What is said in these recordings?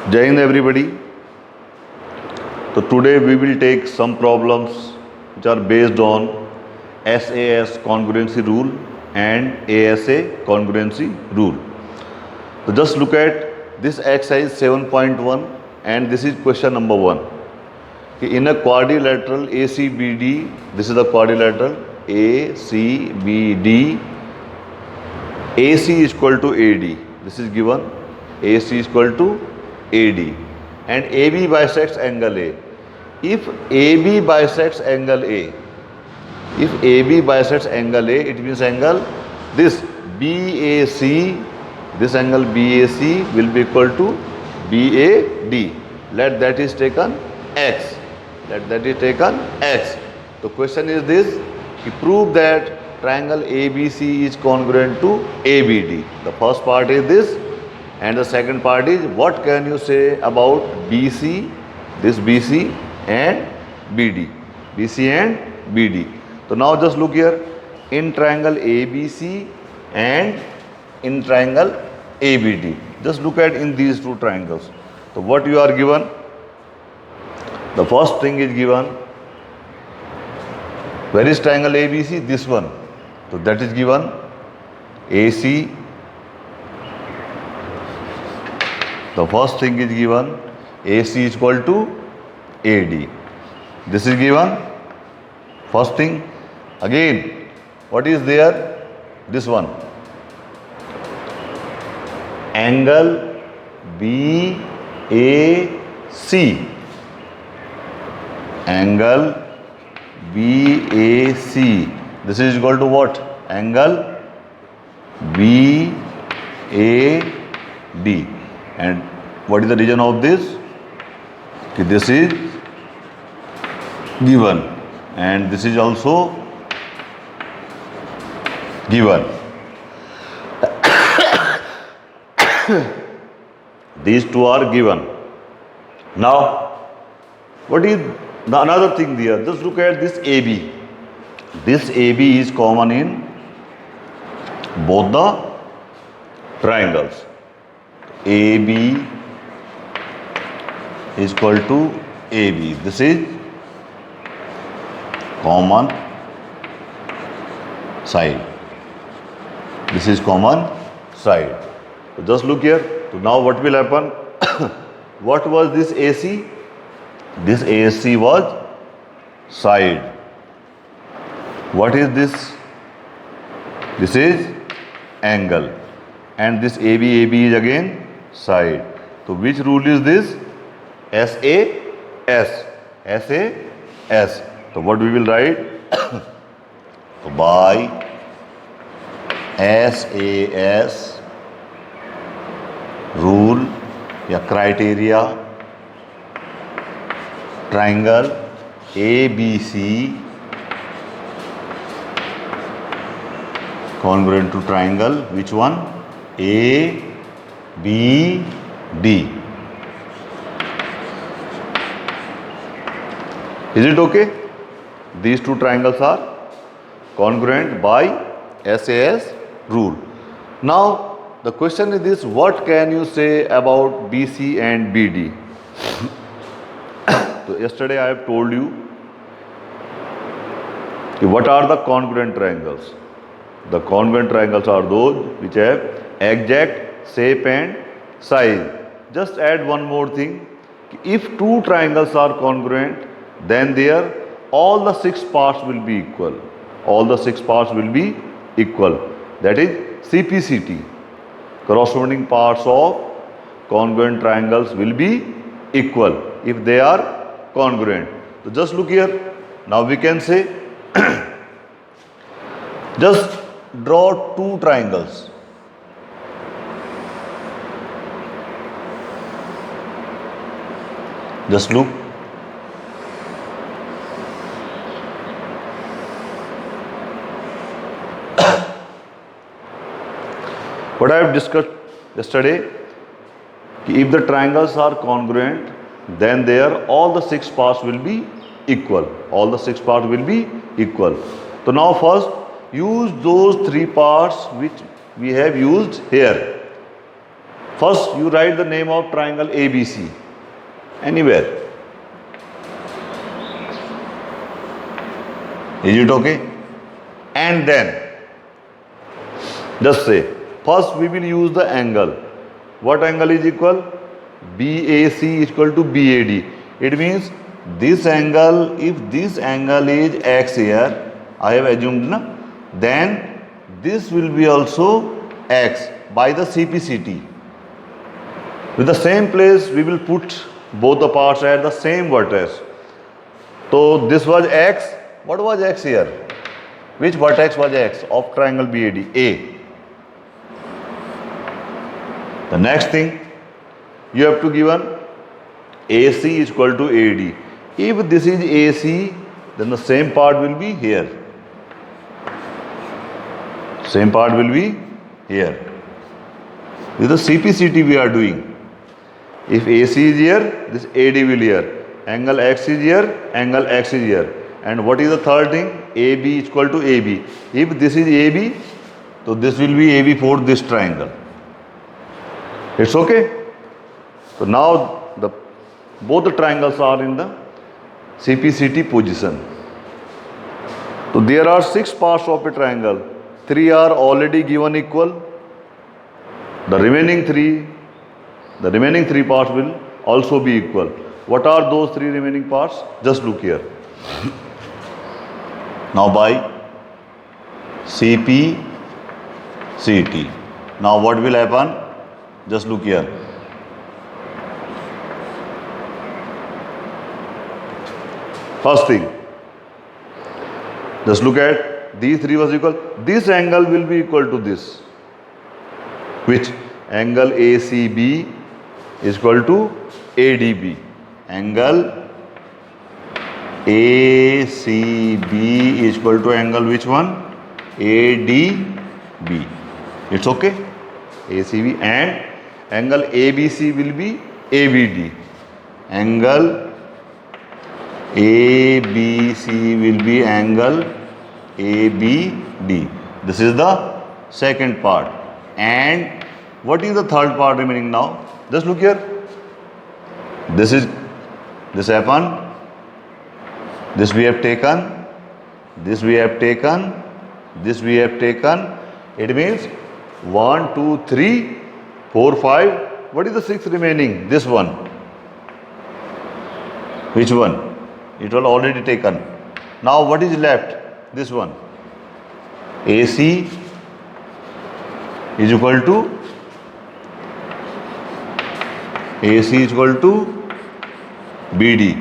Jai Hind everybody. So today we will take some problems which are based on SAS congruency rule and ASA congruency rule. So just look at this exercise 7.1 and this is question number 1. In a quadrilateral ACBD, this is the quadrilateral ACBD, AC is equal to AD. This is given. AC is equal to AD and AB bisects angle A. If AB bisects angle A, it means angle this BAC, this angle BAC will be equal to BAD. Let that is taken X. The question is this: prove that triangle ABC is congruent to ABD. The first part is this, and the second part is what can you say about BC, this BC and BD. So now just look here, in triangle ABC and in triangle ABD. Just look at in these two triangles. So what you are given? The first thing is given. Where is triangle ABC? This one. So that is given AC. The first thing is given AC is equal to AD. This is given. First thing. Again, what is there? This one. Angle BAC. Angle BAC. This is equal to what? Angle BAD. And what is the region of this? This is given and this is also given. These two are given. Now, what is the another thing there? Just look at this AB. This AB is common in both the triangles. AB is equal to AB. This is common side. This is common side. So just look here. So now what will happen? What was this AC? This AC was side. What is this? This is angle. And this AB is again side. So which rule is this? SAS. So what we will write? So by SAS rule या criteria, triangle ABC congruent to triangle which one? ABD. Is it okay? These two triangles are congruent by SAS rule. Now the question is this: what can you say about BC and BD? So yesterday I have told you what are the congruent triangles. The congruent triangles are those which have exact shape and size. Just add one more thing. If two triangles are congruent, then their all the 6 parts will be equal. That is CPCT. Corresponding parts of congruent triangles will be equal if they are congruent. So just look here. Now we can say just draw two triangles. Just look. What I have discussed yesterday, if the triangles are congruent, then there all the 6 parts will be equal. So now first use those 3 parts which we have used here. First, you write the name of triangle ABC anywhere. Is it okay? And then just say, first we will use the angle. What angle is equal? BAC is equal to BAD. It means this angle, if this angle is X here, I have assumed, na, then this will be also X by the CPCT. With the same place, we will put both the parts at the same vertex. So this was X. What was X here? Which vertex was X of triangle BAD? A. The next thing, you have to give an AC is equal to AD. If this is AC, then the same part will be here. Same part will be here. With the CPCT we are doing. If AC is here, this AD will here. Angle X is here, angle X is here. And what is the third thing? AB is equal to AB. If this is AB, so this will be AB for this triangle. It's okay? So now both the triangles are in the CPCT position. So there are 6 parts of a triangle. 3 are already given equal. The remaining 3 parts will also be equal. What are those 3 remaining parts? Just look here. Now by CPCT. Now what will happen? Just look here. First thing, just look at these 3 was equal. This angle will be equal to this. Which? Angle ACB is equal to ADB. Angle ACB is equal to angle which one? ADB. It's okay? ACB, and angle ABC will be ABD. Angle ABC will be angle ABD. This is the second part. And what is the third part remaining now? Just look here. This happened. This we have taken. This we have taken. This we have taken. It means 1, 2, 3, 4, 5. What is the 6th remaining? This one. Which one? It was already taken. Now what is left? This one. AC is equal to BD.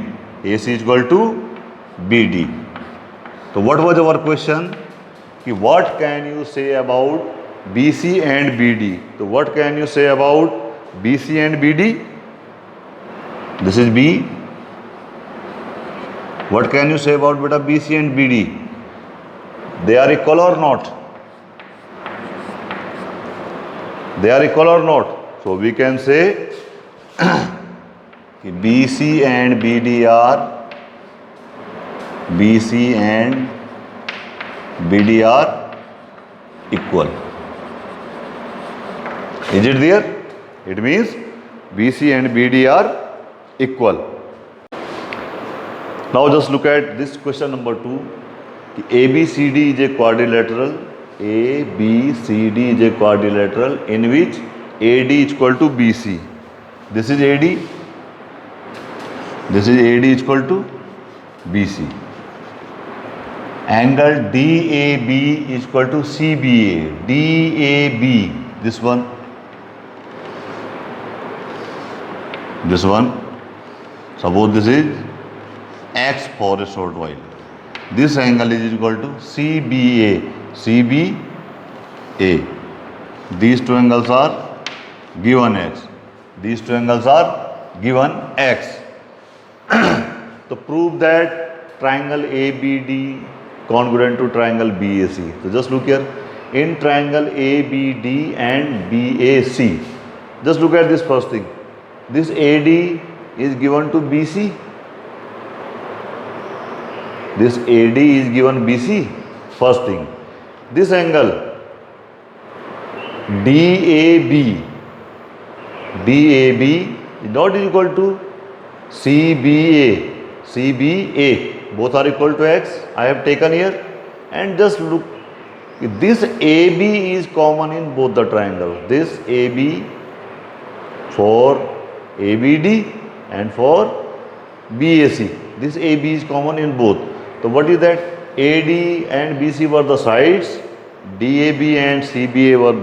AC is equal to BD. So what was our question? What can you say about BC and BD? So what can you say about BC and BD? This is B. What can you say about beta BC and BD? They are equal or not? They are equal or not? So we can say BC and BD are equal. Is it there? It means BC and BD are equal. Now just look at this question number 2. ABCD is a quadrilateral. ABCD is a quadrilateral in which AD is equal to BC. This is AD. This is AD is equal to BC. Angle DAB is equal to CBA. DAB, this one. This one. Suppose this is X for a short while. This angle is equal to CBA. CBA. These two angles are given X. These two angles are given X. To prove that triangle ABD congruent to triangle BAC. So just look here. In triangle ABD and BAC, just look at this first thing. This AD is given to BC. This AD is given BC. First thing. This angle DAB DAB is not equal to CBA. CBA, both are equal to X. I have taken here, and just look, this AB is common in both the triangles. This AB for ABD and for BAC. This AB is common in both. So what is that? AD and BC were the sides, DAB and CBA were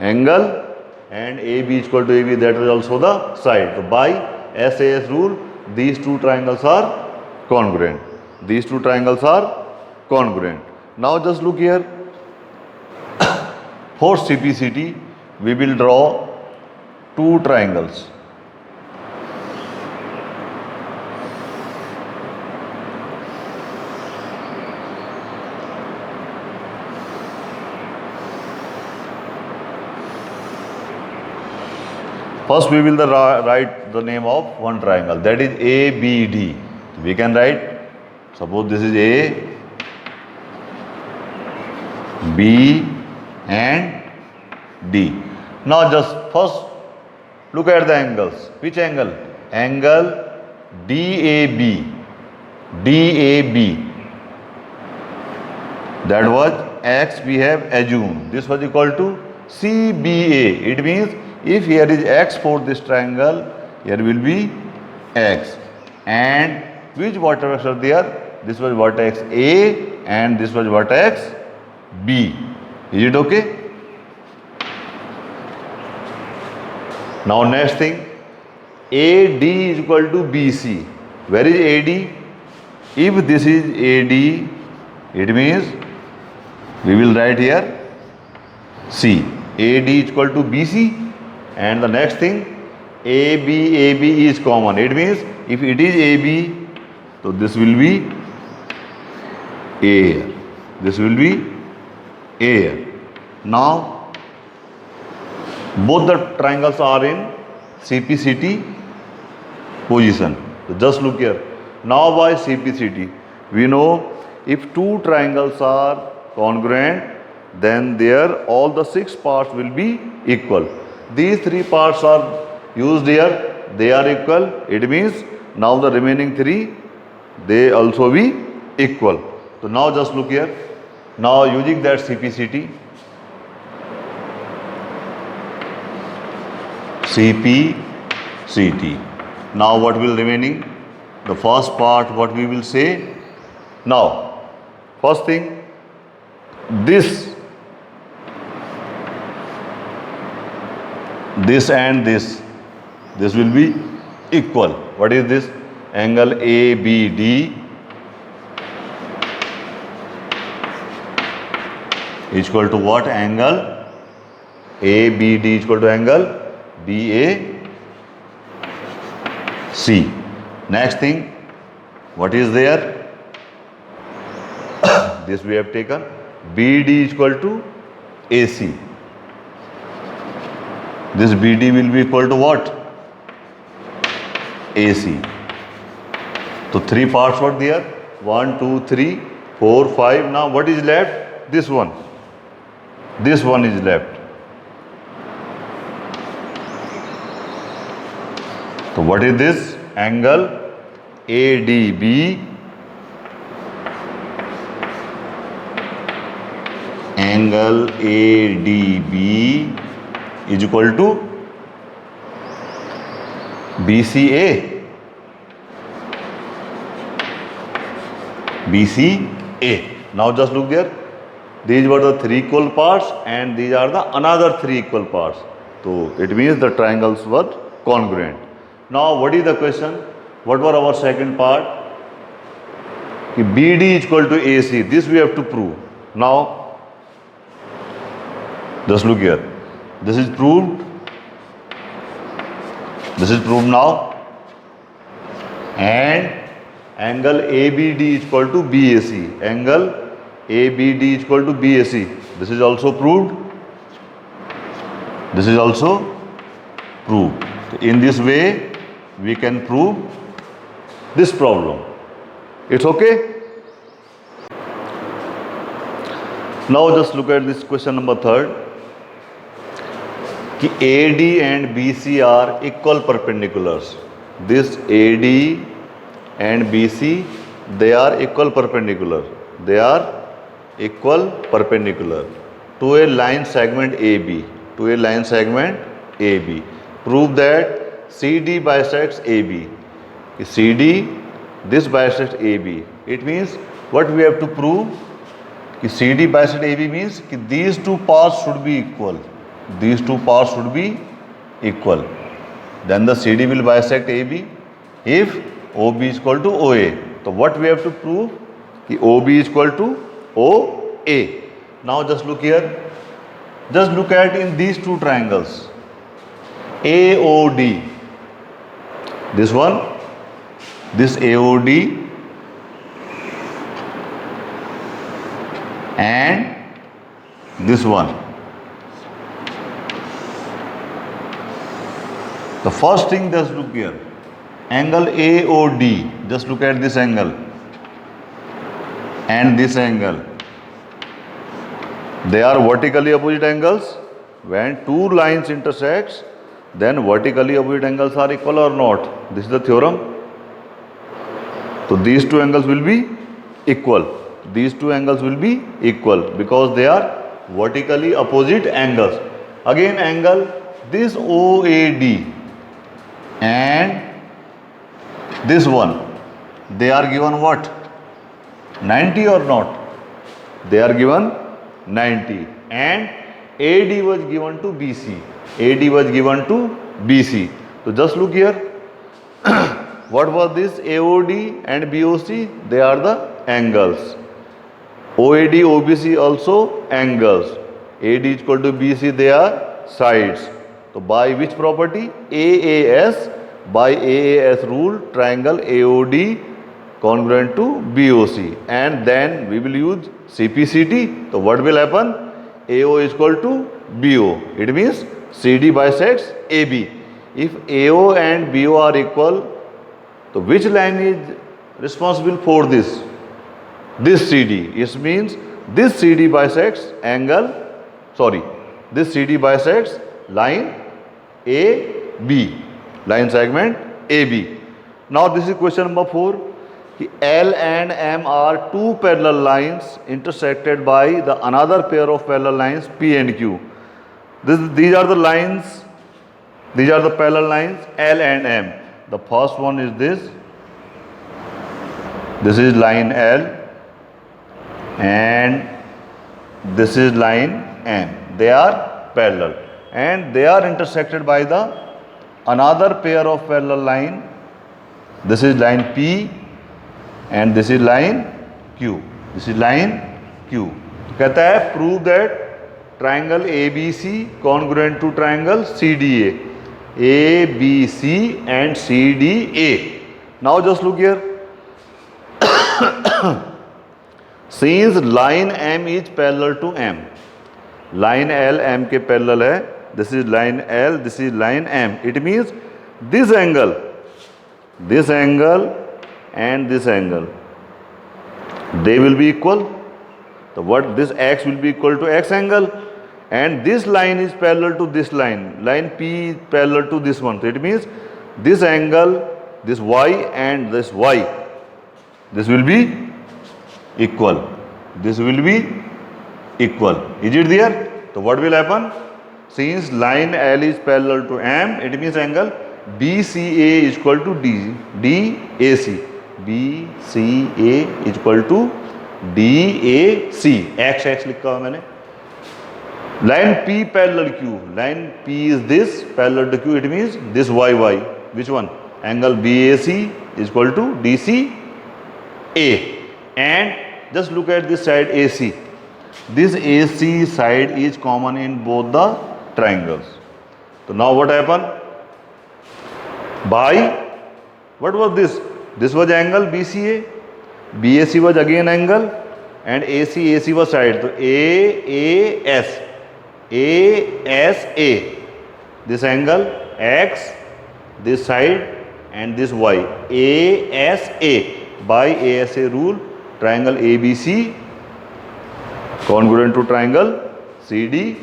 angle, and AB is equal to AB, that is also the side. So by SAS rule, these two triangles are congruent. These two triangles are congruent. Now just look here. For CPCT, we will draw two triangles. First we will write the name of one triangle, that is ABD. We can write, suppose this is A, B and D. Now just first look at the angles. Which angle? Angle DAB. DAB. That was X we have assumed. This was equal to CBA. It means if here is X for this triangle, here will be X. And which vertex are there? This was vertex A and this was vertex B. Is it okay? Now next thing, AD is equal to BC. Where is AD? If this is AD, it means we will write here C. AD is equal to BC. And the next thing, AB is common. It means if it is AB, so this will be A. This will be A. Now, both the triangles are in CPCT position. So just look here. Now by CPCT, we know if two triangles are congruent, then there all the 6 parts will be equal. These 3 parts are used here, they are equal. It means now the remaining 3, they also be equal. So now just look here. Now using that CPCT, now what will remaining? The first part, what we will say? Now, first thing, this and this will be equal. What is this? Angle ABD is equal to what? Angle ABD is equal to angle BAC. Next thing, what is there? This we have taken. BD is equal to AC. This BD will be equal to what? AC. So 3 parts were there. 1, 2, 3, 4, 5. Now what is left? This one. This one is left. So what is this? Angle ADB. Angle ADB is equal to BCA. BCA. Now just look there. These were the 3 equal parts and these are the another 3 equal parts. So it means the triangles were congruent. Now what is the question? What were our second part? BD is equal to AC. This we have to prove. Now just look here. This is proved. This is proved now. And angle ABD is equal to BAC. Angle ABD is equal to BAC. This is also proved. This is also proved. In this way, we can prove this problem. It's okay? Now just look at this question number 3. कि AD and BC are equal perpendiculars. This AD and BC, they are equal perpendicular. They are equal perpendicular to a line segment AB. To a line segment AB. Prove that CD bisects AB. CD, this bisects AB. It means what we have to prove? कि CD bisect AB means कि these two parts should be equal. These two parts should be equal. Then the CD will bisect AB if OB is equal to OA. So what we have to prove? कि OB is equal to OA. Now just look here. Just look at in these two triangles. AOD. This one, this AOD and this one. The first thing, just look here. Angle AOD. Just look at this angle and this angle. They are vertically opposite angles. When two lines intersect, then vertically opposite angles are equal or not? This is the theorem. So these two angles will be equal. These two angles will be equal because they are vertically opposite angles. Again angle, this OAD and this one, they are given what? 90 or not? They are given 90 and AD was given to BC. AD was given to BC. So just look here. What was this? AOD and BOC? They are the angles. OAD, OBC also angles. AD is equal to BC, they are sides. So by which property? AAS. By AAS rule, triangle AOD congruent to BOC. And then we will use CPCT. So what will happen? AO is equal to BO. It means CD bisects AB. If AO and BO are equal, so which line is responsible for this? This CD. It means this CD bisects angle, this CD bisects line AB, line segment AB. Now this is question number 4. L and M are two parallel lines intersected by the another pair of parallel lines P and Q. These are the lines, these are the parallel lines L and M. The first one is this. This is line L and this is line M. They are parallel and they are intersected by the another pair of parallel line. This is line P and this is line Q. This is line Q. कहता है prove that triangle ABC congruent to triangle CDA. ABC and CDA. Now just look here. Since line M is parallel to M, line L M के parallel है. This is line L, this is line M. It means this angle and this angle, they will be equal. So what, this X will be equal to X angle, and this line is parallel to this line. Line P is parallel to this one. So it means this angle, this Y and this Y, this will be equal. This will be equal. Is it there? So what will happen? Since line L is parallel to M, it means angle BCA is equal to DAC. BCA is equal to DAC. X लिखा हुआ मैंने. Line P parallel Q. Line P is this parallel to Q. It means this YY. Which one? Angle BAC is equal to DCA. And just look at this side AC. This AC side is common in both the triangles. So now what happened? By what was this? This was angle BCA. BAC was again angle and AC was side. So AAS. ASA. This angle X, this side and this Y. ASA. By ASA rule, triangle ABC congruent to triangle CDA.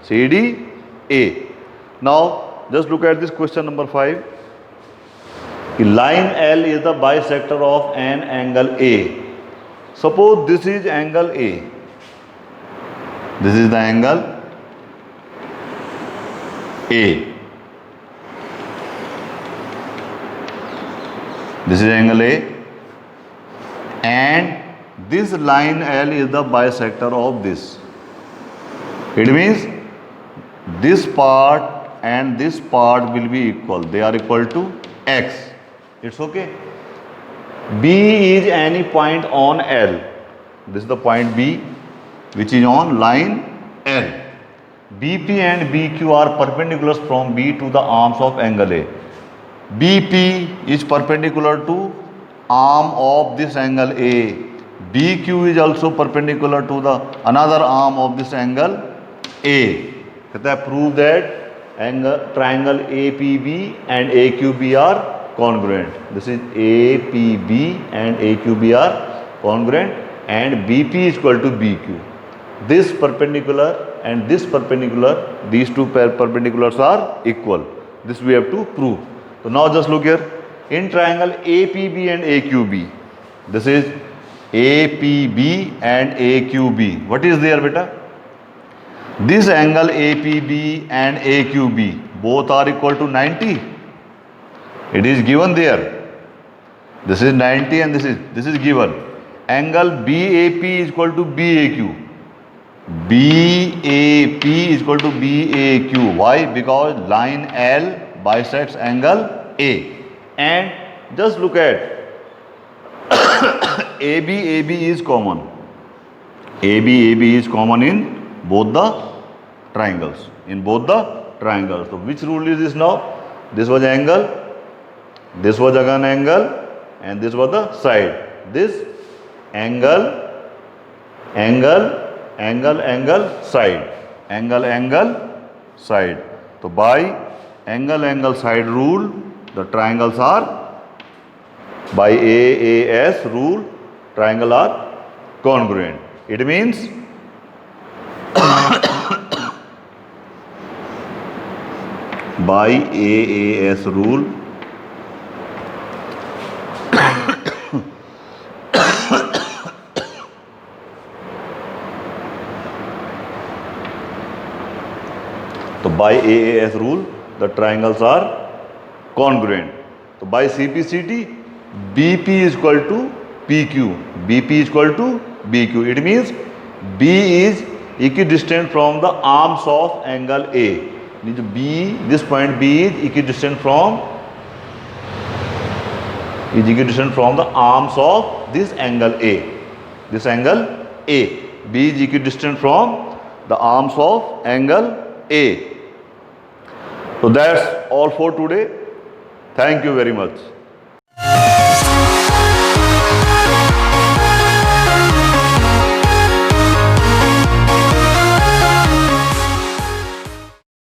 CDA. A. Now just look at this question number 5. Line L is the bisector of an angle A. Suppose this is angle A. This is the angle A. This is angle A. And this line L is the bisector of this. It means this part and this part will be equal. They are equal to X. It's okay. B is any point on L. This is the point B which is on line L. BP and BQ are perpendicular from B to the arms of angle A. BP is perpendicular to arm of this angle A. BQ is also perpendicular to the another arm of this angle A. Prove that triangle APB and AQB are congruent. This is APB and AQB are congruent, and BP is equal to BQ. This perpendicular and this perpendicular, these two perpendiculars are equal. This we have to prove. So now just look here. In triangle APB and AQB, this is APB and AQB. What is there, beta? This angle APB and AQB both are equal to 90. It is given there. This is 90 and this is given. Angle BAP is equal to BAQ. BAP is equal to BAQ. Why? Because line L bisects angle A. And just look at AB is common. AB is common in both the triangles. So which rule is this now? This was angle, this was again angle, and this was the side. This angle, side. Angle, side. So by angle, side rule, the triangles are, by AAS rule, triangle are congruent. It means by AAS rule, the triangles are congruent. So by CPCT, BP is equal to PQ. BP is equal to BQ. It means B is equidistant from the arms of angle A. This point B is equidistant from the arms of this angle A. This angle A. B is equidistant from the arms of angle A. So that's all for today. Thank you very much.